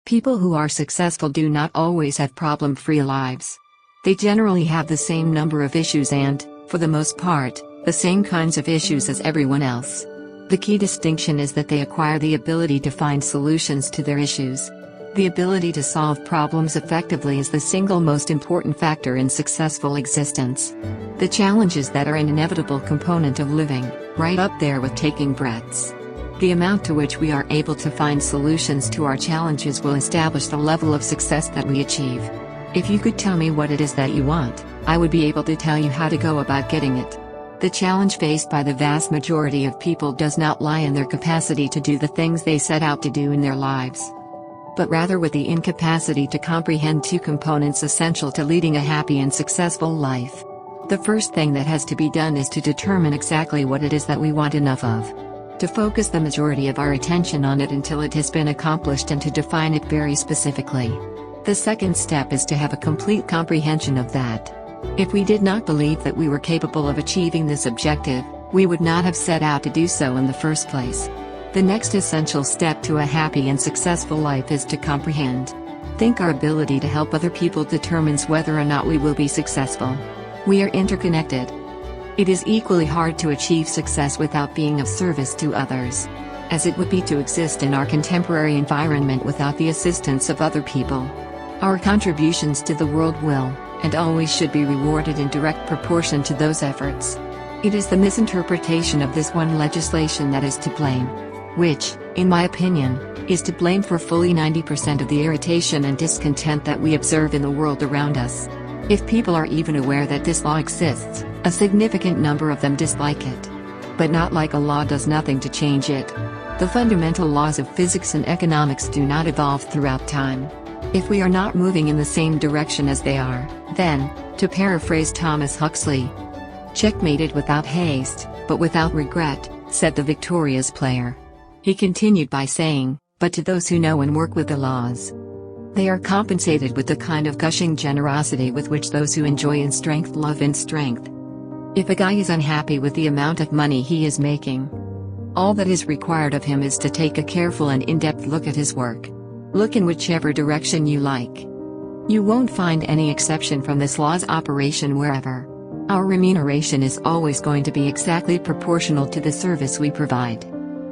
People who are successful do not always have problem-free lives. They generally have the same number of issues and, for the most part, the same kinds of issues as everyone else. The key distinction is that they acquire the ability to find solutions to their issues. The ability to solve problems effectively is the single most important factor in successful existence. The challenges that are an inevitable component of living, right up there with taking breaths. The amount to which we are able to find solutions to our challenges will establish the level of success that we achieve. If you could tell me what it is that you want, I would be able to tell you how to go about getting it. The challenge faced by the vast majority of people does not lie in their capacity to do the things they set out to do in their lives, but rather with the incapacity to comprehend two components essential to leading a happy and successful life. The first thing that has to be done is to determine exactly what it is that we want enough of. To focus the majority of our attention on it until it has been accomplished and to define it very specifically. The second step is to have a complete comprehension of that. If we did not believe that we were capable of achieving this objective, we would not have set out to do so in the first place. The next essential step to a happy and successful life is to comprehend. Think our ability to help other people determines whether or not we will be successful. We are interconnected. It is equally hard to achieve success without being of service to others, as it would be to exist in our contemporary environment without the assistance of other people. Our contributions to the world will, and always should be rewarded in direct proportion to those efforts. It is the misinterpretation of this one legislation that is to blame, which, in my opinion, is to blame for fully 90% of the irritation and discontent that we observe in the world around us. If people are even aware that this law exists, a significant number of them dislike it. But not like a law does nothing to change it. The fundamental laws of physics and economics do not evolve throughout time. If we are not moving in the same direction as they are, then, to paraphrase Thomas Huxley, checkmated without haste, but without regret, said the victorious player. He continued by saying, but to those who know and work with the laws, they are compensated with the kind of gushing generosity with which those who enjoy in strength love in strength. If a guy is unhappy with the amount of money he is making, all that is required of him is to take a careful and in-depth look at his work. Look in whichever direction you like. You won't find any exception from this law's operation wherever. Our remuneration is always going to be exactly proportional to the service we provide.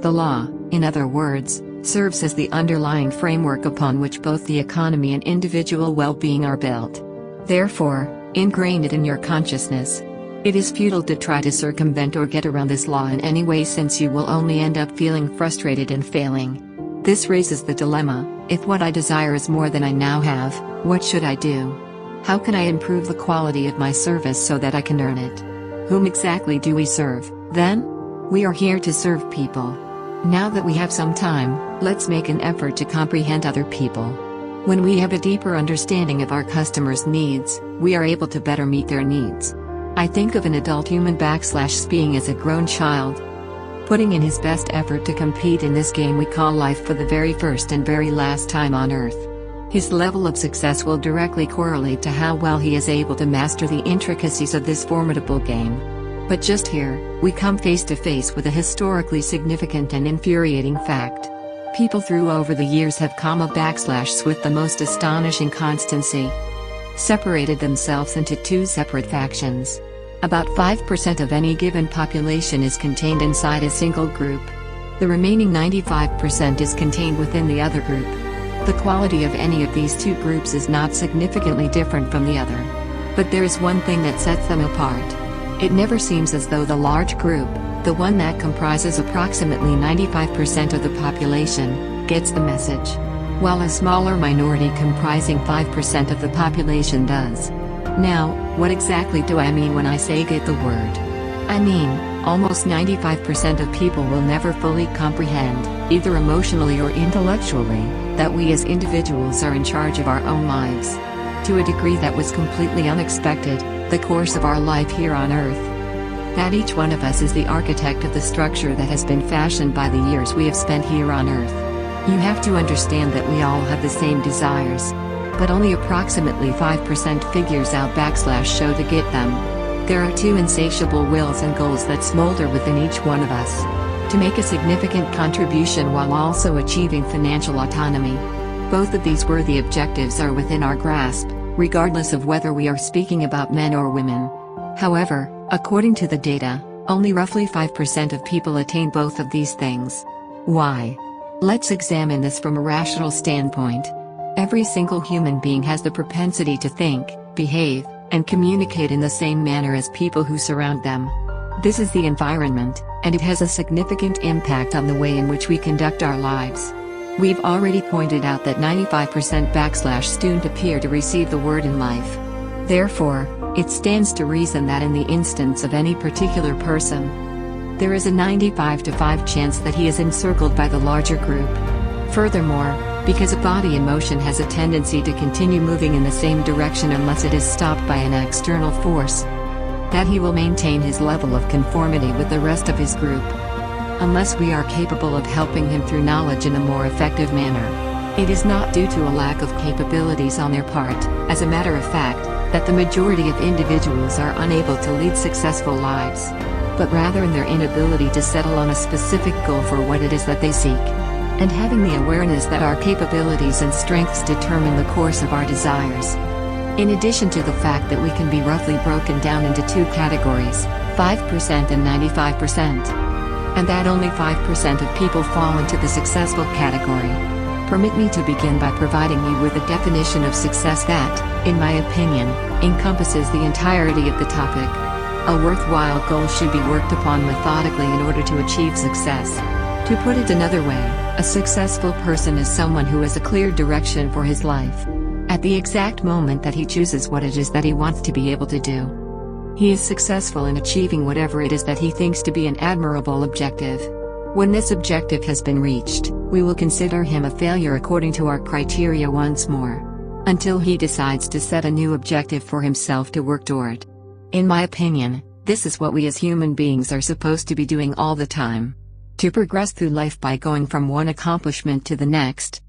The law, in other words, serves as the underlying framework upon which both the economy and individual well-being are built. Therefore, ingrain it in your consciousness. It is futile to try to circumvent or get around this law in any way, since you will only end up feeling frustrated and failing. This raises the dilemma: if what I desire is more than I now have, what should I do? How can I improve the quality of my service so that I can earn it? Whom exactly do we serve, then? We are here to serve people. Now that we have some time, let's make an effort to comprehend other people. When we have a deeper understanding of our customers' needs, we are able to better meet their needs. I think of an adult human being as a grown child, putting in his best effort to compete in this game we call life for the very first and very last time on Earth. His level of success will directly correlate to how well he is able to master the intricacies of this formidable game. But just here, we come face to face with a historically significant and infuriating fact. People through over the years have with the most astonishing constancy separated themselves into two separate factions. About 5% of any given population is contained inside a single group. The remaining 95% is contained within the other group. The quality of any of these two groups is not significantly different from the other. But there is one thing that sets them apart. It never seems as though the large group, the one that comprises approximately 95% of the population, gets the message, while a smaller minority comprising 5% of the population does. Now, what exactly do I mean when I say get the word? I mean, almost 95% of people will never fully comprehend, either emotionally or intellectually, that we as individuals are in charge of our own lives. To a degree that was completely unexpected, the course of our life here on Earth. That each one of us is the architect of the structure that has been fashioned by the years we have spent here on Earth. You have to understand that we all have the same desires, but only approximately 5% figures out show to get them. There are two insatiable wills and goals that smolder within each one of us: to make a significant contribution while also achieving financial autonomy. Both of these worthy objectives are within our grasp, regardless of whether we are speaking about men or women. However, according to the data, only roughly 5% of people attain both of these things. Why? Let's examine this from a rational standpoint. Every single human being has the propensity to think, behave, and communicate in the same manner as people who surround them. This is the environment, and it has a significant impact on the way in which we conduct our lives. We've already pointed out that 95% student appear to receive the word in life. Therefore, it stands to reason that in the instance of any particular person, there is a 95 to 5 chance that he is encircled by the larger group. Furthermore, because a body in motion has a tendency to continue moving in the same direction unless it is stopped by an external force, that he will maintain his level of conformity with the rest of his group, unless we are capable of helping him through knowledge in a more effective manner. It is not due to a lack of capabilities on their part, as a matter of fact, that the majority of individuals are unable to lead successful lives, but rather in their inability to settle on a specific goal for what it is that they seek, and having the awareness that our capabilities and strengths determine the course of our desires. In addition to the fact that we can be roughly broken down into two categories, 5% and 95%, and that only 5% of people fall into the successful category. Permit me to begin by providing you with a definition of success that, in my opinion, encompasses the entirety of the topic. A worthwhile goal should be worked upon methodically in order to achieve success. To put it another way, a successful person is someone who has a clear direction for his life. At the exact moment that he chooses what it is that he wants to be able to do, he is successful in achieving whatever it is that he thinks to be an admirable objective. When this objective has been reached, we will consider him a failure according to our criteria once more, until he decides to set a new objective for himself to work toward. In my opinion, this is what we as human beings are supposed to be doing all the time. To progress through life by going from one accomplishment to the next,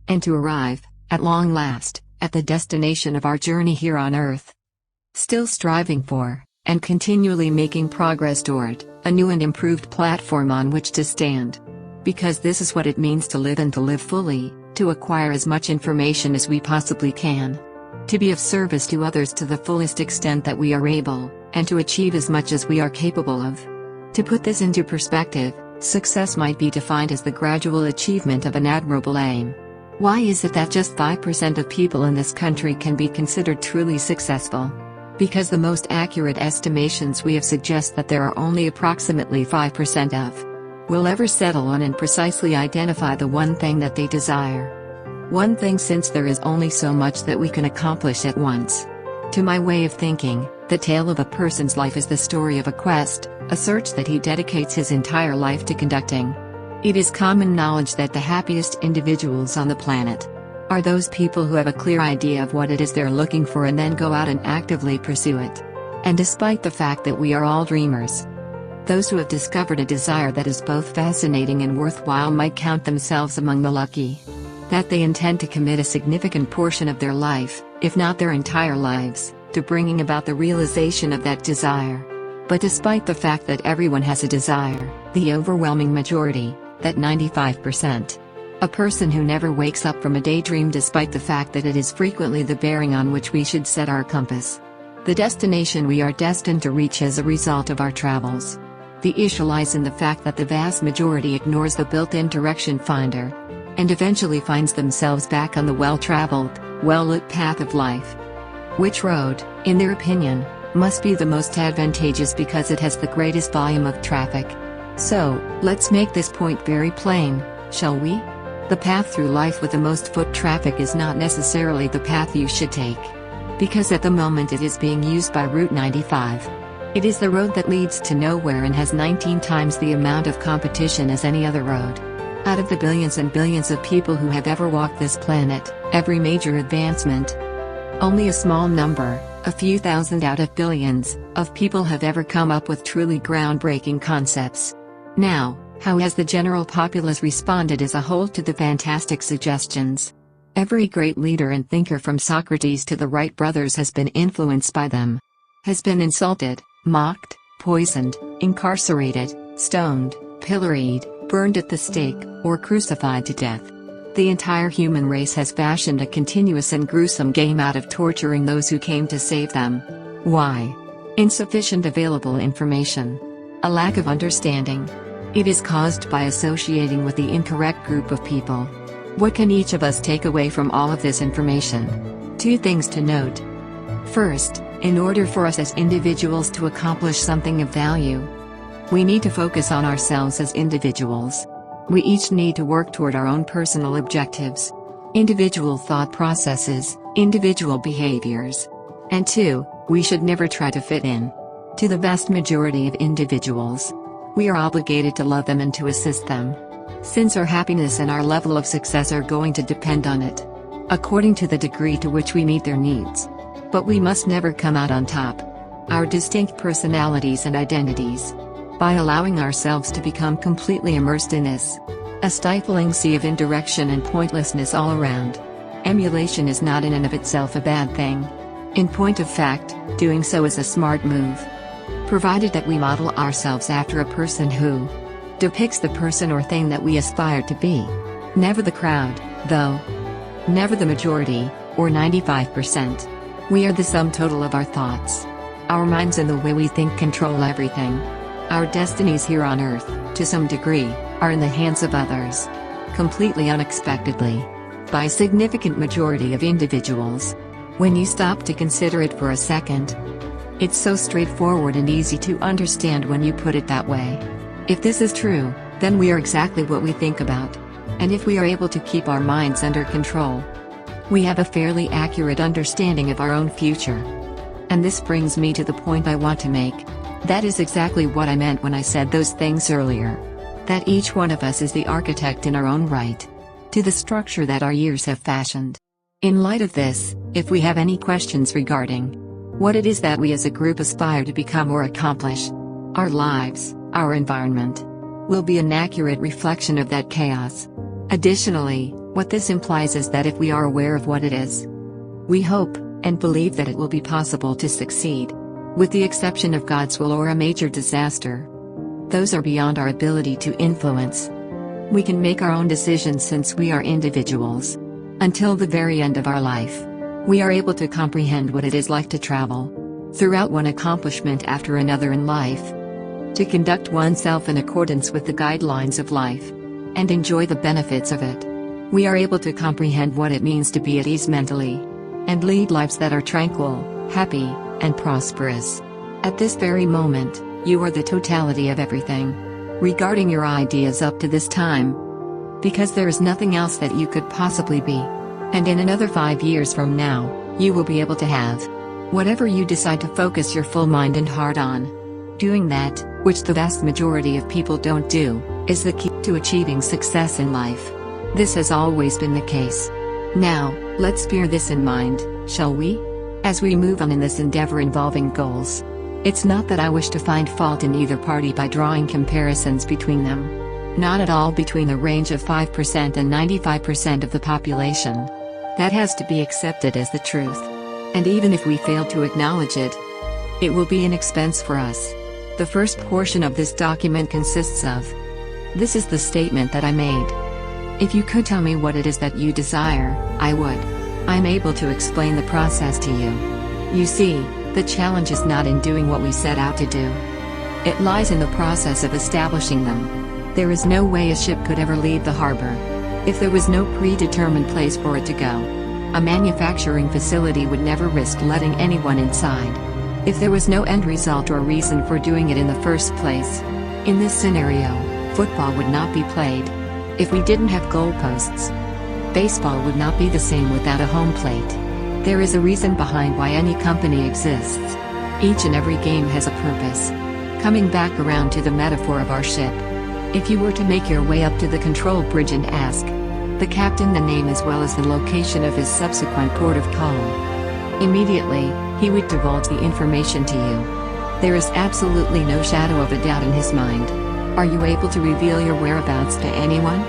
and to arrive, at long last, at the destination of our journey here on earth. Still striving for, and continually making progress toward, a new and improved platform on which to stand. Because this is what it means to live and to live fully, to acquire as much information as we possibly can, to be of service to others to the fullest extent that we are able, and to achieve as much as we are capable of. To put this into perspective, success might be defined as the gradual achievement of an admirable aim. Why is it that just 5% of people in this country can be considered truly successful? Because the most accurate estimations we have suggest that there are only approximately 5% of will ever settle on and precisely identify the one thing that they desire. One thing, since there is only so much that we can accomplish at once. To my way of thinking, the tale of a person's life is the story of a quest, a search that he dedicates his entire life to conducting. It is common knowledge that the happiest individuals on the planet are those people who have a clear idea of what it is they're looking for and then go out and actively pursue it. And despite the fact that we are all dreamers, those who have discovered a desire that is both fascinating and worthwhile might count themselves among the lucky. That they intend to commit a significant portion of their life, if not their entire lives, to bringing about the realization of that desire. But despite the fact that everyone has a desire, the overwhelming majority, that 95%, a person who never wakes up from a daydream despite the fact that it is frequently the bearing on which we should set our compass, the destination we are destined to reach as a result of our travels. The issue lies in the fact that the vast majority ignores the built-in direction finder, and eventually finds themselves back on the well-traveled, well-lit path of life. Which road, in their opinion, must be the most advantageous because it has the greatest volume of traffic. So, let's make this point very plain, shall we? The path through life with the most foot traffic is not necessarily the path you should take. Because at the moment it is being used by Route 95. It is the road that leads to nowhere and has 19 times the amount of competition as any other road. Out of the billions and billions of people who have ever walked this planet, every major advancement, only a small number, a few thousand out of billions, of people have ever come up with truly groundbreaking concepts. Now, how has the general populace responded as a whole to the fantastic suggestions? Every great leader and thinker from Socrates to the Wright brothers has been influenced by them. Has been insulted, mocked, poisoned, incarcerated, stoned, pilloried, burned at the stake, or crucified to death. The entire human race has fashioned a continuous and gruesome game out of torturing those who came to save them. Why? Insufficient available information. A lack of understanding. It is caused by associating with the incorrect group of people. What can each of us take away from all of this information? 2 things to note. First, in order for us as individuals to accomplish something of value, we need to focus on ourselves as individuals. We each need to work toward our own personal objectives, individual thought processes, individual behaviors. And 2, we should never try to fit in. To the vast majority of individuals, we are obligated to love them and to assist them, since our happiness and our level of success are going to depend on it, according to the degree to which we meet their needs. But we must never come out on top. Our distinct personalities and identities, by allowing ourselves to become completely immersed in this, a stifling sea of indirection and pointlessness all around. Emulation is not in and of itself a bad thing. In point of fact, doing so is a smart move, provided that we model ourselves after a person who depicts the person or thing that we aspire to be. Never the crowd, though. Never the majority, or 95%. We are the sum total of our thoughts. Our minds and the way we think control everything. Our destinies here on Earth, to some degree, are in the hands of others. Completely unexpectedly. By a significant majority of individuals. When you stop to consider it for a second, it's so straightforward and easy to understand when you put it that way. If this is true, then we are exactly what we think about. And if we are able to keep our minds under control, we have a fairly accurate understanding of our own future. And this brings me to the point I want to make. That is exactly what I meant when I said those things earlier. That each one of us is the architect in our own right, to the structure that our years have fashioned. In light of this, if we have any questions regarding what it is that we as a group aspire to become or accomplish, our lives, our environment, will be an accurate reflection of that chaos. Additionally, what this implies is that if we are aware of what it is, we hope and believe that it will be possible to succeed. With the exception of God's will or a major disaster, those are beyond our ability to influence. We can make our own decisions since we are individuals. Until the very end of our life, we are able to comprehend what it is like to travel throughout one accomplishment after another in life, to conduct oneself in accordance with the guidelines of life, and enjoy the benefits of it. We are able to comprehend what it means to be at ease mentally, and lead lives that are tranquil, happy, and prosperous. At this very moment, you are the totality of everything regarding your ideas up to this time, because there is nothing else that you could possibly be. And in another 5 years from now, you will be able to have whatever you decide to focus your full mind and heart on. Doing that, which the vast majority of people don't do, is the key to achieving success in life. This has always been the case. Now, let's bear this in mind, shall we? As we move on in this endeavor involving goals. It's not that I wish to find fault in either party by drawing comparisons between them. Not at all between the range of 5% and 95% of the population. That has to be accepted as the truth. And even if we fail to acknowledge it, it will be an expense for us. The first portion of this document consists of. This is the statement that I made. If you could tell me what it is that you desire, I would. I'm able to explain the process to you. You see, the challenge is not in doing what we set out to do. It lies in the process of establishing them. There is no way a ship could ever leave the harbor if there was no predetermined place for it to go. A manufacturing facility would never risk letting anyone inside if there was no end result or reason for doing it in the first place. In this scenario, football would not be played if we didn't have goalposts. Baseball would not be the same without a home plate. There is a reason behind why any company exists. Each and every game has a purpose. Coming back around to the metaphor of our ship. If you were to make your way up to the control bridge and ask the captain the name as well as the location of his subsequent port of call, immediately, he would divulge the information to you. There is absolutely no shadow of a doubt in his mind. Are you able to reveal your whereabouts to anyone?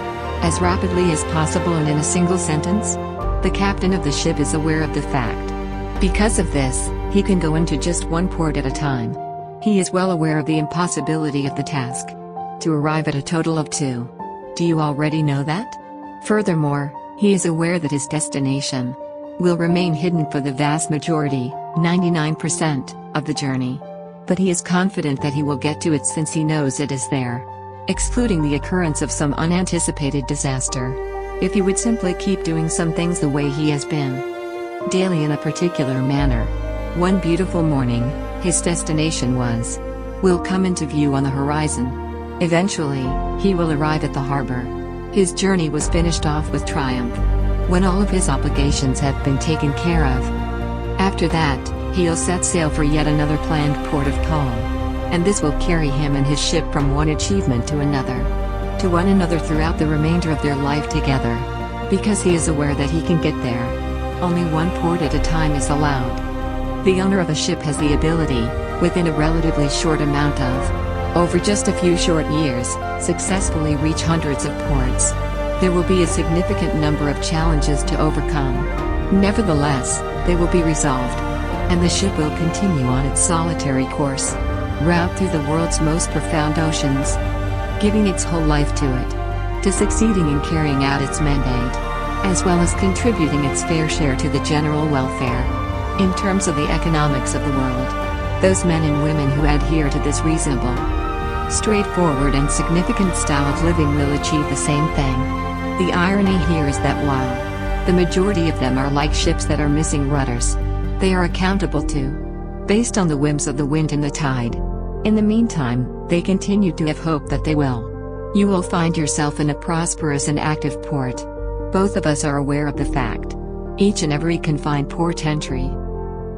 As rapidly as possible and in a single sentence? The captain of the ship is aware of the fact. Because of this, he can go into just one port at a time. He is well aware of the impossibility of the task to arrive at a total of 2. Do you already know that? Furthermore, he is aware that his destination will remain hidden for the vast majority, 99%, of the journey. But he is confident that he will get to it since he knows it is there. Excluding the occurrence of some unanticipated disaster. If he would simply keep doing some things the way he has been, daily in a particular manner, one beautiful morning, his destination will come into view on the horizon. Eventually, he will arrive at the harbor. His journey was finished off with triumph, when all of his obligations have been taken care of. After that, he'll set sail for yet another planned port of call. And this will carry him and his ship from one achievement to one another throughout the remainder of their life together. Because he is aware that he can get there. Only one port at a time is allowed. The owner of a ship has the ability, within a relatively short amount of, over just a few short years, successfully reach hundreds of ports. There will be a significant number of challenges to overcome. Nevertheless, they will be resolved. And the ship will continue on its solitary course, route through the world's most profound oceans, giving its whole life to it, to succeeding in carrying out its mandate, as well as contributing its fair share to the general welfare. In terms of the economics of the world, those men and women who adhere to this reasonable, straightforward and significant style of living will achieve the same thing. The irony here is that while the majority of them are like ships that are missing rudders, they are accountable to, based on the whims of the wind and the tide. In the meantime, they continue to have hope that they will. You will find yourself in a prosperous and active port. Both of us are aware of the fact. Each and every can find port entry.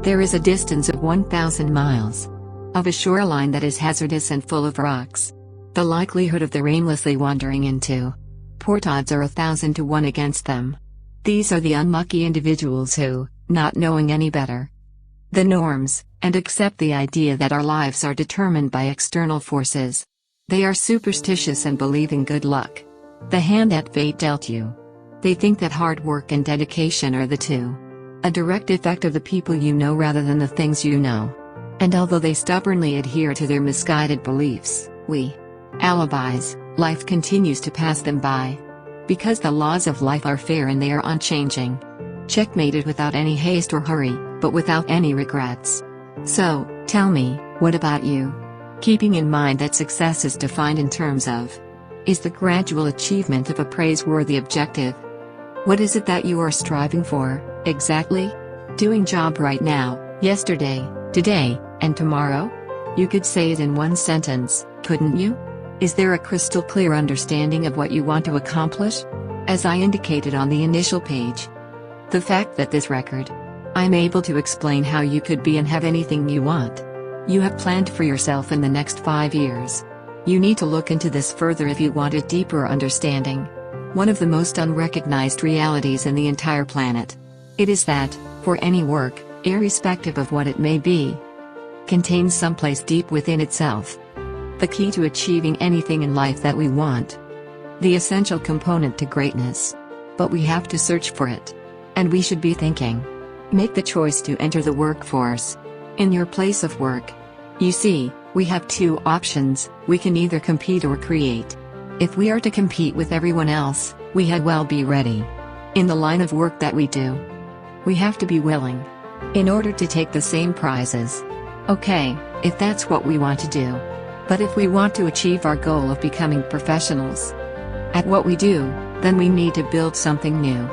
There is a distance of 1,000 miles of a shoreline that is hazardous and full of rocks. The likelihood of their aimlessly wandering into port odds are 1,000 to 1 against them. These are the unlucky individuals who, not knowing any better, the norms, and accept the idea that our lives are determined by external forces. They are superstitious and believe in good luck, the hand that fate dealt you. They think that hard work and dedication are a direct effect of the people you know rather than the things you know. And although they stubbornly adhere to their misguided beliefs, alibis, life continues to pass them by. Because the laws of life are fair and they are unchanging. Checkmated without any haste or hurry, but without any regrets. So, tell me, what about you? Keeping in mind that success is defined in terms of is the gradual achievement of a praiseworthy objective. What is it that you are striving for, exactly? Doing job right now, yesterday, today, and tomorrow? You could say it in one sentence, couldn't you? Is there a crystal clear understanding of what you want to accomplish? As I indicated on the initial page. The fact that this record, I'm able to explain how you could be and have anything you want. You have planned for yourself in the next 5 years. You need to look into this further if you want a deeper understanding. One of the most unrecognized realities in the entire planet. It is that, for any work, irrespective of what it may be, contains someplace deep within itself the key to achieving anything in life that we want. The essential component to greatness. But we have to search for it. And we should be thinking. Make the choice to enter the workforce. In your place of work. You see, we have 2 options, we can either compete or create. If we are to compete with everyone else, we had well be ready. In the line of work that we do. We have to be willing. In order to take the same prizes. Okay, if that's what we want to do. But if we want to achieve our goal of becoming professionals at what we do, then we need to build something new.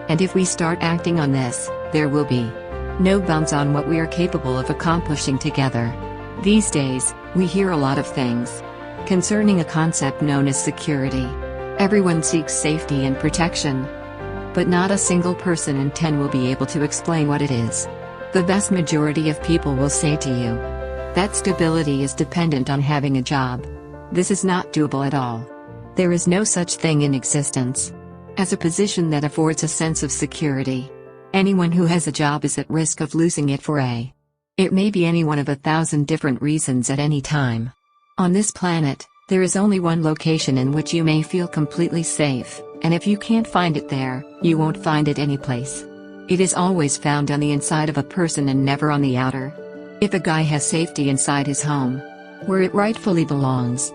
And if we start acting on this, there will be no bounds on what we are capable of accomplishing together. These days, we hear a lot of things concerning a concept known as security. Everyone seeks safety and protection. But not a single person in 10 will be able to explain what it is. The vast majority of people will say to you that stability is dependent on having a job. This is not doable at all. There is no such thing in existence as a position that affords a sense of security. Anyone who has a job is at risk of losing it it may be any one of 1,000 different reasons at any time. On this planet, there is only one location in which you may feel completely safe, and if you can't find it there, you won't find it anyplace. It is always found on the inside of a person and never on the outer. If a guy has safety inside his home, where it rightfully belongs,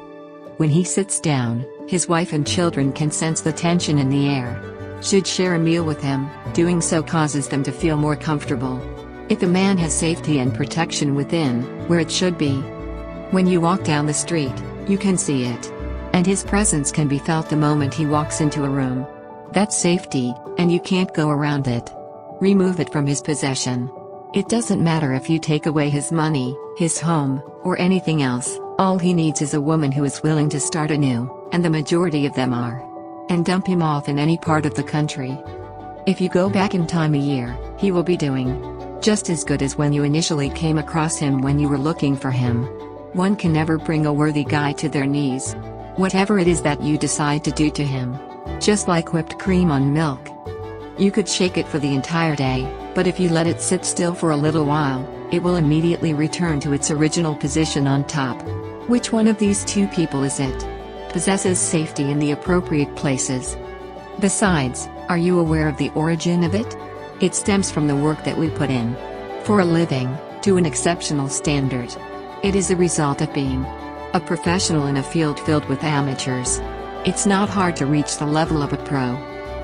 when he sits down, His wife and children can sense the tension in the air. Should share a meal with him, doing so causes them to feel more comfortable. If a man has safety and protection within, where it should be. When you walk down the street, you can see it. And his presence can be felt the moment he walks into a room. That's safety, and you can't go around it. Remove it from his possession. It doesn't matter if you take away his money, his home, or anything else, all he needs is a woman who is willing to start anew, and the majority of them are. And dump him off in any part of the country. If you go back in time a year, he will be doing just as good as when you initially came across him when you were looking for him. One can never bring a worthy guy to their knees. Whatever it is that you decide to do to him. Just like whipped cream on milk. You could shake it for the entire day, but if you let it sit still for a little while, it will immediately return to its original position on top. Which one of these two people is it? Possesses safety in the appropriate places. Besides, are you aware of the origin of it? It stems from the work that we put in. For a living, to an exceptional standard. It is a result of being a professional in a field filled with amateurs. It's not hard to reach the level of a pro.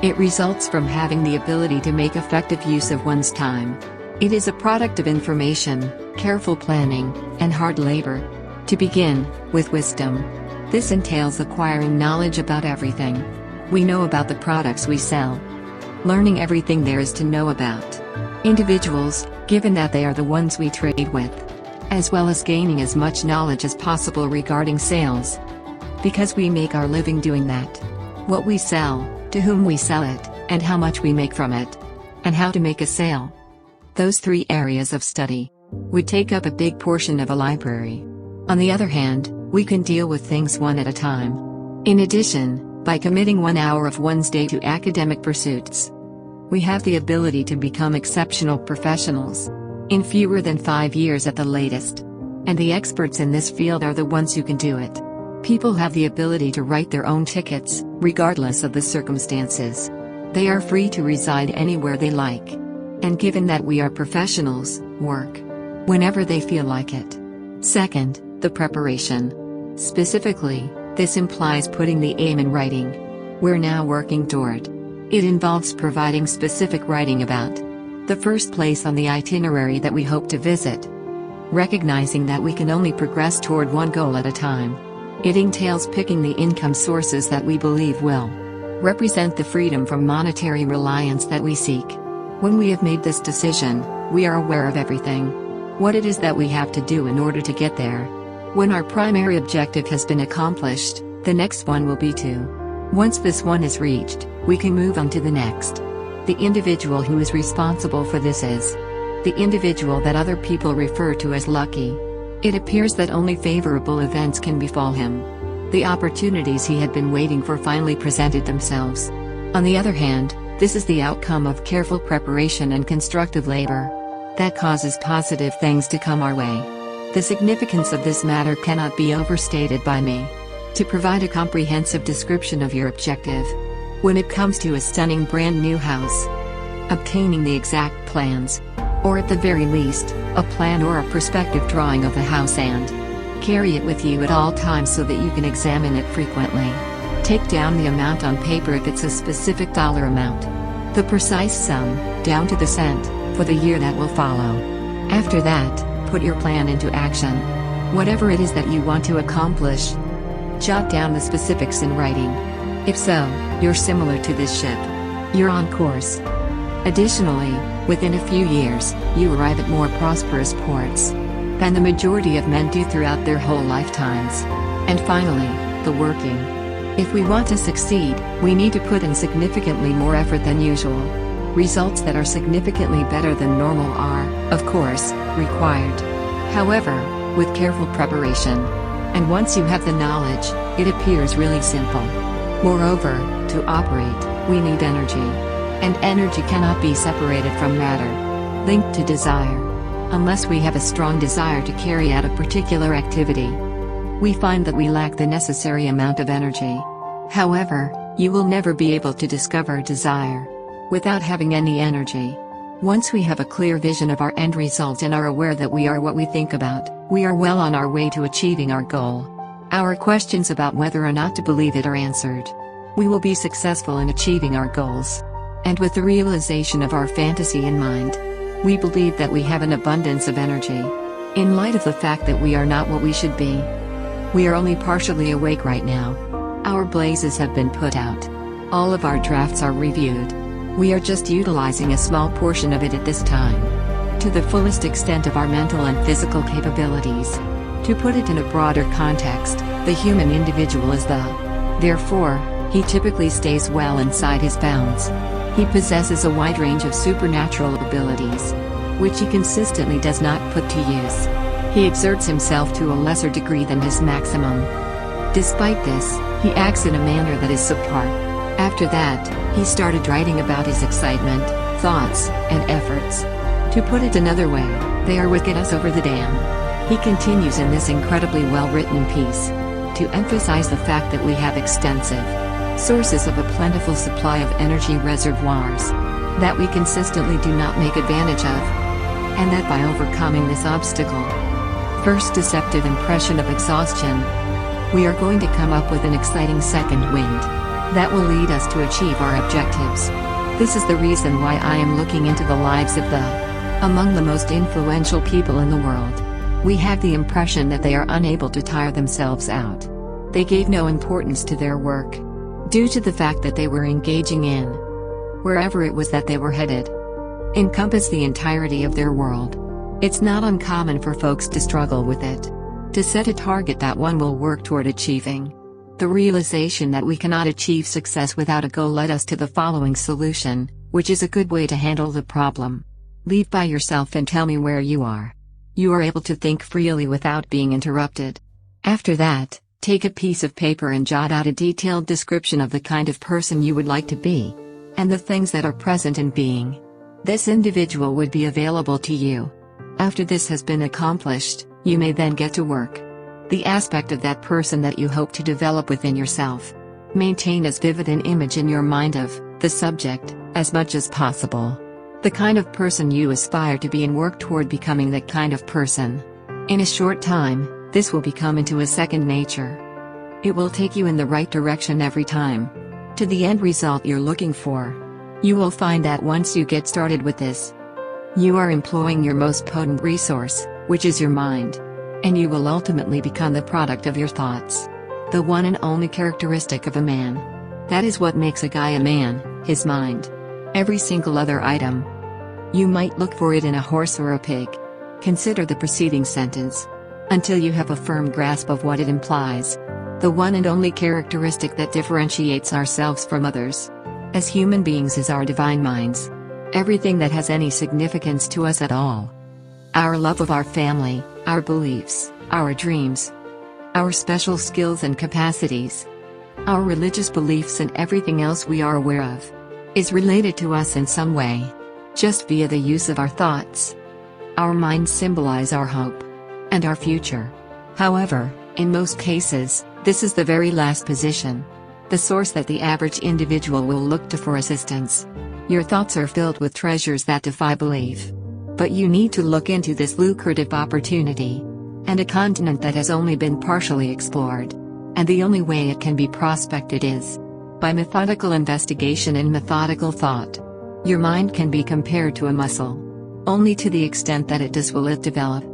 It results from having the ability to make effective use of one's time. It is a product of information, careful planning, and hard labor. To begin, with wisdom. This entails acquiring knowledge about everything. We know about the products we sell. Learning everything there is to know about individuals, given that they are the ones we trade with. As well as gaining as much knowledge as possible regarding sales. Because we make our living doing that. What we sell, to whom we sell it, and how much we make from it. And how to make a sale. Those 3 areas of study would take up a big portion of a library. On the other hand, we can deal with things one at a time. In addition, by committing 1 hour of one's day to academic pursuits, we have the ability to become exceptional professionals. In fewer than 5 years at the latest. And the experts in this field are the ones who can do it. People have the ability to write their own tickets, regardless of the circumstances. They are free to reside anywhere they like. And given that we are professionals, work whenever they feel like it. Second, the preparation. Specifically, this implies putting the aim in writing. We're now working toward. It involves providing specific writing about the first place on the itinerary that we hope to visit. Recognizing that we can only progress toward one goal at a time. It entails picking the income sources that we believe will represent the freedom from monetary reliance that we seek. When we have made this decision, we are aware of everything. What it is that we have to do in order to get there. When our primary objective has been accomplished, the next one will be to. Once this one is reached, we can move on to the next. The individual who is responsible for this is the individual that other people refer to as lucky. It appears that only favorable events can befall him. The opportunities he had been waiting for finally presented themselves. On the other hand, this is the outcome of careful preparation and constructive labor. That causes positive things to come our way. The significance of this matter cannot be overstated by me. To provide a comprehensive description of your objective. When it comes to a stunning brand new house. Obtaining the exact plans. Or at the very least, a plan or a perspective drawing of the house and carry it with you at all times so that you can examine it frequently. Take down the amount on paper if it's a specific dollar amount. The precise sum, down to the cent, for the year that will follow. After that, put your plan into action. Whatever it is that you want to accomplish. Jot down the specifics in writing. If so, you're similar to this ship. You're on course. Additionally, within a few years, you arrive at more prosperous ports than the majority of men do throughout their whole lifetimes. And finally, the working. If we want to succeed, we need to put in significantly more effort than usual. Results that are significantly better than normal are, of course, required. However, with careful preparation. And once you have the knowledge, it appears really simple. Moreover, to operate, we need energy. And energy cannot be separated from matter. Linked to desire. Unless we have a strong desire to carry out a particular activity. We find that we lack the necessary amount of energy. However, you will never be able to discover desire without having any energy. Once we have a clear vision of our end result and are aware that we are what we think about, we are well on our way to achieving our goal. Our questions about whether or not to believe it are answered. We will be successful in achieving our goals. And with the realization of our fantasy in mind, we believe that we have an abundance of energy. In light of the fact that we are not what we should be. We are only partially awake right now. Our blazes have been put out. All of our drafts are reviewed. We are just utilizing a small portion of it at this time. To the fullest extent of our mental and physical capabilities. To put it in a broader context, the human individual is therefore, he typically stays well inside his bounds. He possesses a wide range of supernatural abilities, which he consistently does not put to use. He exerts himself to a lesser degree than his maximum. Despite this, he acts in a manner that is subpar. After that, he started writing about his excitement, thoughts, and efforts. To put it another way, they are what get us over the dam. He continues in this incredibly well-written piece to emphasize the fact that we have extensive sources of a plentiful supply of energy reservoirs that we consistently do not make advantage of, and that by overcoming this obstacle, first deceptive impression of exhaustion, we are going to come up with an exciting second wind that will lead us to achieve our objectives. This is the reason why I am looking into the lives of among the most influential people in the world. We have the impression that they are unable to tire themselves out. They gave no importance to their work, due to the fact that they were engaging in wherever it was that they were headed. Encompass the entirety of their world. It's not uncommon for folks to struggle with it. To set a target that one will work toward achieving. The realization that we cannot achieve success without a goal led us to the following solution, which is a good way to handle the problem. Leave by yourself and tell me where you are. You are able to think freely without being interrupted. After that, take a piece of paper and jot out a detailed description of the kind of person you would like to be, and the things that are present in being. This individual would be available to you. After this has been accomplished, you may then get to work. The aspect of that person that you hope to develop within yourself. Maintain as vivid an image in your mind of the subject as much as possible. The kind of person you aspire to be, and work toward becoming that kind of person. In a short time, this will become into a second nature. It will take you in the right direction every time, to the end result you're looking for. You will find that once you get started with this, you are employing your most potent resource, which is your mind. And you will ultimately become the product of your thoughts. The one and only characteristic of a man. That is what makes a guy a man, his mind. Every single other item. You might look for it in a horse or a pig. Consider the preceding sentence. Until you have a firm grasp of what it implies. The one and only characteristic that differentiates ourselves from others, as human beings, is our divine minds. Everything that has any significance to us at all. Our love of our family, our beliefs, our dreams, our special skills and capacities, our religious beliefs, and everything else we are aware of, is related to us in some way, just via the use of our thoughts. Our minds symbolize our hope and our future. However, in most cases, this is the very last position, the source that the average individual will look to for assistance. Your thoughts are filled with treasures that defy belief. But you need to look into this lucrative opportunity, and a continent that has only been partially explored. And the only way it can be prospected is by methodical investigation and methodical thought. Your mind can be compared to a muscle. Only to the extent that it does will it develop.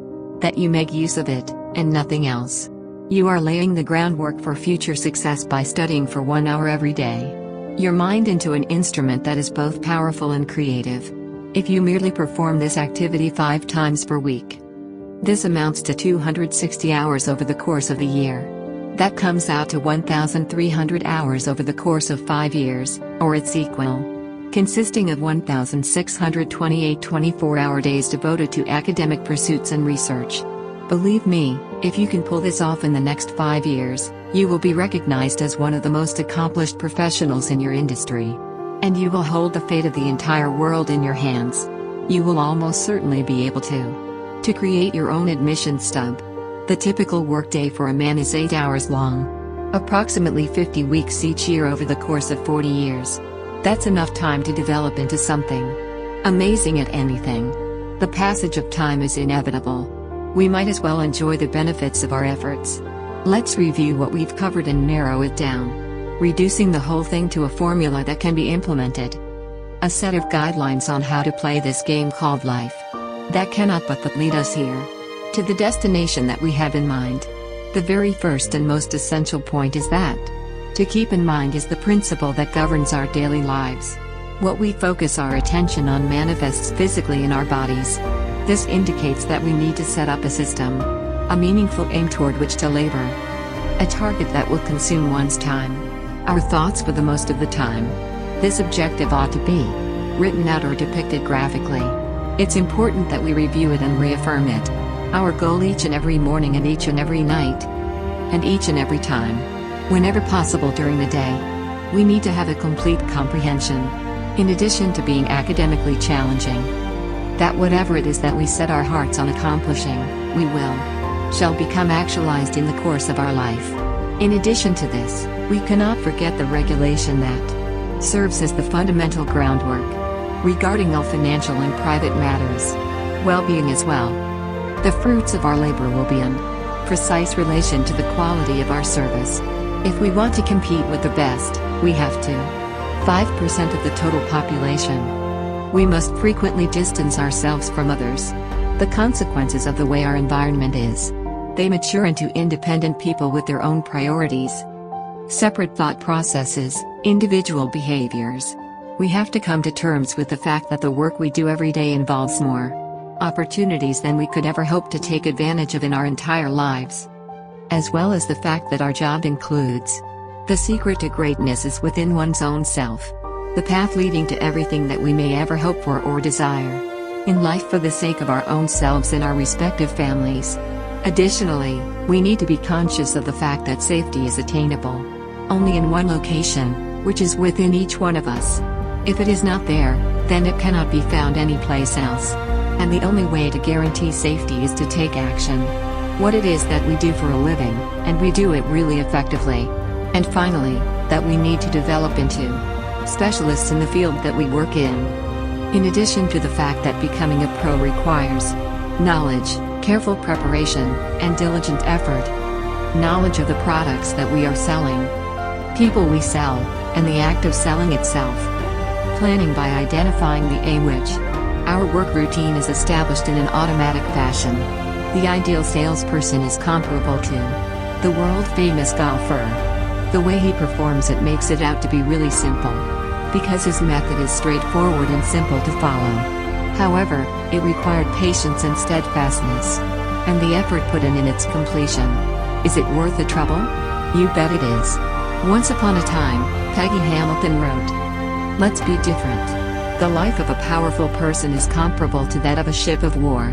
That you make use of it, and nothing else. You are laying the groundwork for future success by studying for 1 hour every day. Your mind into an instrument that is both powerful and creative. If you merely perform this activity 5 times per week, this amounts to 260 hours over the course of a year. That comes out to 1,300 hours over the course of 5 years, or its equal, consisting of 1,628 24-hour days devoted to academic pursuits and research. Believe me, if you can pull this off in the next 5 years, you will be recognized as one of the most accomplished professionals in your industry. And you will hold the fate of the entire world in your hands. You will almost certainly be able to create your own admission stub. The typical workday for a man is 8 hours long. Approximately 50 weeks each year over the course of 40 years. That's enough time to develop into something amazing at anything. The passage of time is inevitable. We might as well enjoy the benefits of our efforts. Let's review what we've covered and narrow it down. Reducing the whole thing to a formula that can be implemented. A set of guidelines on how to play this game called life. That cannot but lead us here. To the destination that we have in mind. The very first and most essential point is that to keep in mind is the principle that governs our daily lives. What we focus our attention on manifests physically in our bodies. This indicates that we need to set up a system, a meaningful aim toward which to labor. A target that will consume one's time, our thoughts for the most of the time. This objective ought to be written out or depicted graphically. It's important that we review it and reaffirm it. Our goal each and every morning and each and every night. And each and every time. Whenever possible during the day. We need to have a complete comprehension. In addition to being academically challenging. That whatever it is that we set our hearts on accomplishing, we shall become actualized in the course of our life. In addition to this, we cannot forget the regulation that serves as the fundamental groundwork regarding all financial and private matters, well-being as well. The fruits of our labor will be in precise relation to the quality of our service. If we want to compete with the best, we have to 5% of the total population. We must frequently distance ourselves from others. The consequences of the way our environment is. They mature into independent people with their own priorities, separate thought processes, individual behaviors. We have to come to terms with the fact that the work we do every day involves more opportunities than we could ever hope to take advantage of in our entire lives. As well as the fact that our job includes the secret to greatness is within one's own self. The path leading to everything that we may ever hope for or desire in life for the sake of our own selves and our respective families. Additionally, we need to be conscious of the fact that safety is attainable only in one location, which is within each one of us. If it is not there, then it cannot be found anyplace else. And the only way to guarantee safety is to take action. What it is that we do for a living, and we do it really effectively. And finally, that we need to develop into specialists in the field that we work in addition to the fact that becoming a pro requires knowledge, careful preparation, and diligent effort. Knowledge of the products that we are selling, people we sell, and the act of selling itself. Planning by identifying the aim which our work routine is established in an automatic fashion. The ideal salesperson is comparable to the world-famous golfer. The way he performs it makes it out to be really simple, because his method is straightforward and simple to follow. However, it required patience and steadfastness, and the effort put in its completion. Is it worth the trouble? You bet it is. Once upon a time, Peggy Hamilton wrote, "Let's be different." The life of a powerful person is comparable to that of a ship of war.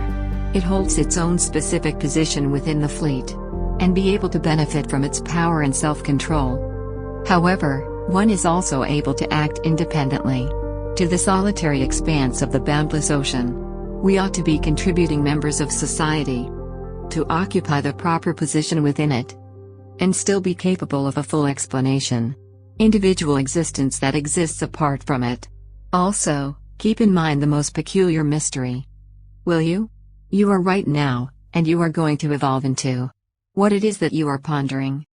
It holds its own specific position within the fleet, and be able to benefit from its power and self-control. However, one is also able to act independently. To the solitary expanse of the boundless ocean, we ought to be contributing members of society, to occupy the proper position within it, and still be capable of a full explanation. Individual existence that exists apart from it. Also, keep in mind the most peculiar mystery. Will you? You are right now, and you are going to evolve into what it is that you are pondering.